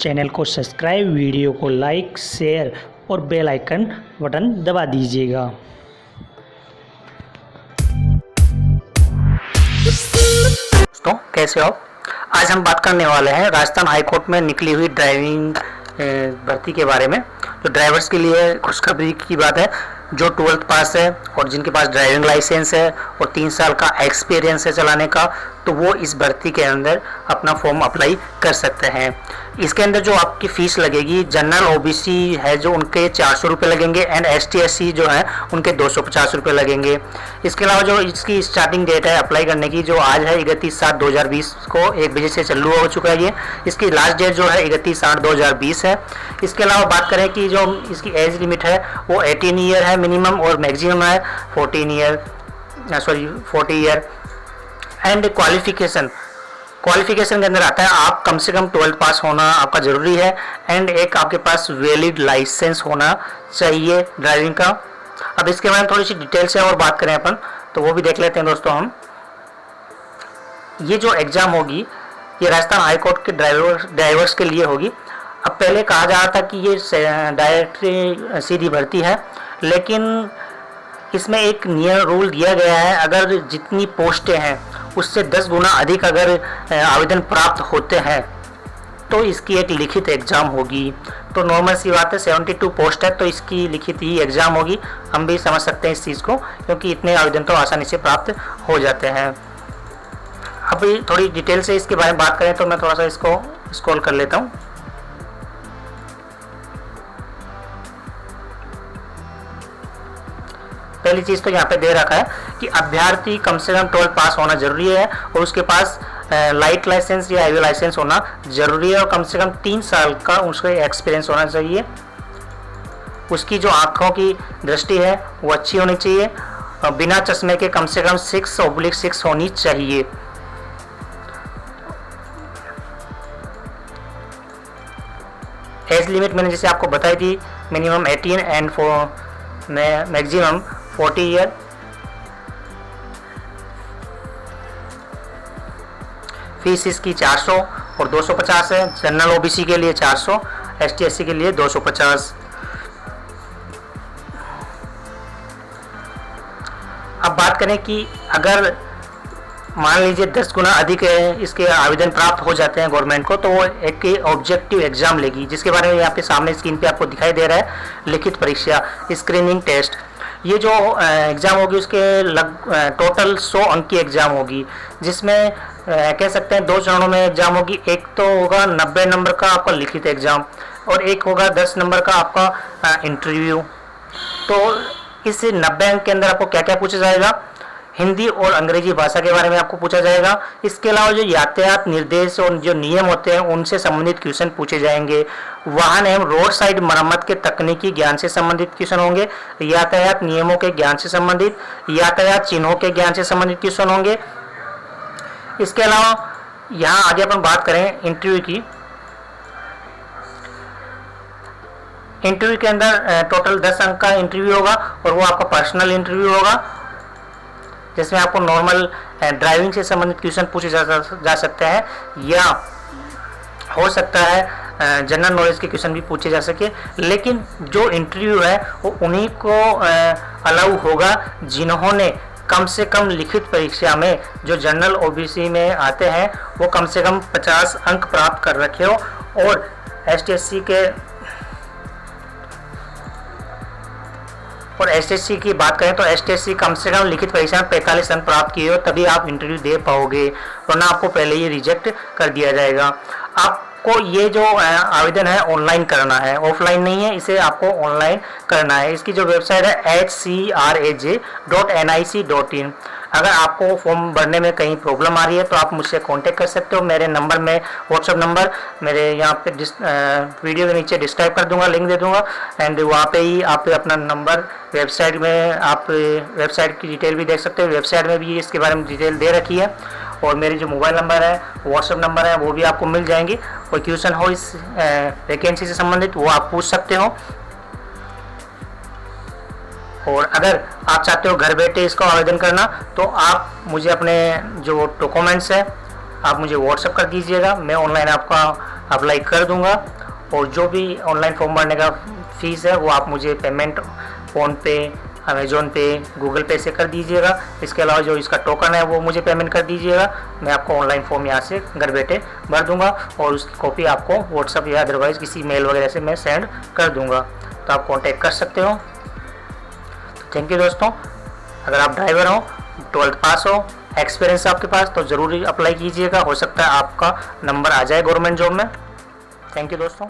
Channel को subscribe, video को like, share और बेल आइकन बटन दबा दीजिएगा। दोस्तों कैसे हो? आज हम बात करने वाले हैं राजस्थान हाई कोर्ट में निकली हुई ड्राइविंग भर्ती के बारे में। जो ड्राइवर्स के लिए खुशखबरी की बात है, जो 12th पास है और जिनके पास ड्राइविंग लाइसेंस है और 3 साल का एक्सपीरियंस है चलाने का, तो वो इस भर्ती के अंदर अपना फॉर्म अप्लाई कर सकते हैं। इसके अंदर जो आपकी फ़ीस लगेगी, जनरल ओबीसी है जो उनके 400 रुपये लगेंगे एंड एसटी एससी जो है उनके 250 रुपये लगेंगे। इसके अलावा जो इसकी स्टार्टिंग डेट है अप्लाई करने की, जो आज है 31/7/2020 को 1 बजे से चालू हो चुका है। ये इसकी लास्ट डेट जो है 31/8/2020 है। इसके अलावा बात करें कि जो इसकी एज लिमिट है वो 18 ईयर है मिनिमम और मैक्सिमम है 40 ईयर। एंड क्वालिफिकेशन के अंदर आता है आप कम से कम 12th पास होना आपका ज़रूरी है एंड एक आपके पास वैलिड लाइसेंस होना चाहिए ड्राइविंग का। अब इसके बारे में थोड़ी सी डिटेल से और बात करें अपन, तो वो भी देख लेते हैं दोस्तों हम। ये जो एग्ज़ाम होगी ये राजस्थान हाई कोर्ट के ड्राइवर्स के लिए होगी। अब पहले कहा जा रहा था कि ये डायरेक्टली सीधी भर्ती है, लेकिन इसमें एक नियम रूल दिया गया है, अगर जितनी पोस्टें हैं उससे 10 गुना अधिक अगर आवेदन प्राप्त होते हैं तो इसकी एक लिखित एग्ज़ाम होगी। तो नॉर्मल सी बात है, 72 पोस्ट है तो इसकी लिखित ही एग्ज़ाम होगी। हम भी समझ सकते हैं इस चीज़ को, क्योंकि इतने आवेदन तो आसानी से प्राप्त हो जाते हैं। अभी थोड़ी डिटेल से इसके बारे में बात करें तो मैं थोड़ा सा इसको स्क्रॉल कर लेता हूँ। पहली चीज़ तो यहाँ पे दे रखा है कि अभ्यर्थी कम से कम 12th पास होना जरूरी है और उसके पास लाइट लाइसेंस या हैवी लाइसेंस होना जरूरी है और कम से कम 3 साल का उसका एक्सपीरियंस होना चाहिए। उसकी जो आँखों की दृष्टि है वो अच्छी होनी चाहिए और बिना चश्मे के कम से कम 6/6 होनी चाहिए। एज लिमिट मैंने जैसे आपको बताई थी, minimum 18 and maximum 40 year. Fees इसकी 400 और 250 है। जनरल ओबीसी के लिए 400, एसटी एससी के लिए 250। अब बात करें कि अगर मान लीजिए 10 गुना अधिक इसके आवेदन प्राप्त हो जाते हैं गवर्नमेंट को, तो वो एक ऑब्जेक्टिव एग्जाम लेगी, जिसके बारे में यहाँ पे सामने स्क्रीन पे आपको दिखाई दे रहा है, लिखित परीक्षा, स्क्रीनिंग टेस्ट। ये जो एग्ज़ाम होगी उसके टोटल 100 अंक की एग्ज़ाम होगी, जिसमें कह सकते हैं 2 चरणों में एग्ज़ाम होगी। एक तो होगा 90 नंबर का आपका लिखित एग्ज़ाम और एक होगा 10 नंबर का आपका इंटरव्यू। तो इस 90 अंक के अंदर आपको क्या क्या पूछा जाएगा? हिंदी और अंग्रेजी भाषा के बारे में आपको पूछा जाएगा। इसके अलावा जो यातायात निर्देश और जो नियम होते हैं उनसे संबंधित क्वेश्चन पूछे जाएंगे। वाहन एवं रोड साइड मरम्मत के तकनीकी ज्ञान से संबंधित क्वेश्चन होंगे। यातायात नियमों के ज्ञान से संबंधित, यातायात चिन्हों के ज्ञान से संबंधित क्वेश्चन होंगे। इसके अलावा यहाँ आगे अपन बात करें इंटरव्यू की। इंटरव्यू के अंदर टोटल 10 अंक का इंटरव्यू होगा और वो आपका पर्सनल इंटरव्यू होगा, जिसमें आपको नॉर्मल ड्राइविंग से संबंधित क्वेश्चन पूछे जा सकते हैं या हो सकता है जनरल नॉलेज के क्वेश्चन भी पूछे जा सके। लेकिन जो इंटरव्यू है वो उन्हीं को अलाउ होगा जिन्होंने कम से कम लिखित परीक्षा में, जो जनरल ओबीसी में आते हैं, वो कम से कम 50 अंक प्राप्त कर रखे हो और एसटीएससी की बात करें तो एसटीएससी कम से कम लिखित परीक्षा में 45 अंक प्राप्त किए हो तभी आप इंटरव्यू दे पाओगे, वरना आपको पहले ही रिजेक्ट कर दिया जाएगा। आपको ये जो आवेदन है ऑनलाइन करना है, ऑफलाइन नहीं है, इसे आपको ऑनलाइन करना है। इसकी जो वेबसाइट है hcraj.nic.in। अगर आपको फॉर्म भरने में कहीं प्रॉब्लम आ रही है तो आप मुझसे कांटेक्ट कर सकते हो। मेरे नंबर में व्हाट्सएप नंबर मेरे यहाँ पे वीडियो के नीचे डिस्क्राइब कर दूंगा, लिंक दे दूंगा एंड वहाँ पे ही आप अपना नंबर वेबसाइट में आप वेबसाइट की डिटेल भी देख सकते हो। वेबसाइट में भी इसके बारे में डिटेल दे रखी है और मेरी जो मोबाइल नंबर है, व्हाट्सएप नंबर है, वो भी आपको मिल जाएंगे। कोई क्वेश्चन हो इस वैकेंसी से संबंधित वो आप पूछ सकते हो। और अगर आप चाहते हो घर बैठे इसका आवेदन करना, तो आप मुझे अपने जो डॉक्यूमेंट्स है आप मुझे व्हाट्सअप कर दीजिएगा, मैं ऑनलाइन आपका अप्लाई कर दूंगा। और जो भी ऑनलाइन फॉर्म भरने का फ़ीस है वो आप मुझे पेमेंट फ़ोनपे, अमेज़ॉन पे, गूगल पे से कर दीजिएगा। इसके अलावा जो इसका टोकन है वो मुझे पेमेंट कर दीजिएगा। मैं आपको ऑनलाइन फॉर्म यहाँ से घर बैठे भर दूंगा और उसकी कॉपी आपको व्हाट्सअप या अदरवाइज़ किसी मेल वगैरह से मैं सेंड कर दूंगा, तो आप कॉन्टैक्ट कर सकते हो। थैंक यू दोस्तों। अगर आप ड्राइवर हो, 12th पास हो, एक्सपीरियंस है आपके पास, तो ज़रूरी अप्लाई कीजिएगा। हो सकता है आपका नंबर आ जाए गवर्नमेंट जॉब में। थैंक यू दोस्तों।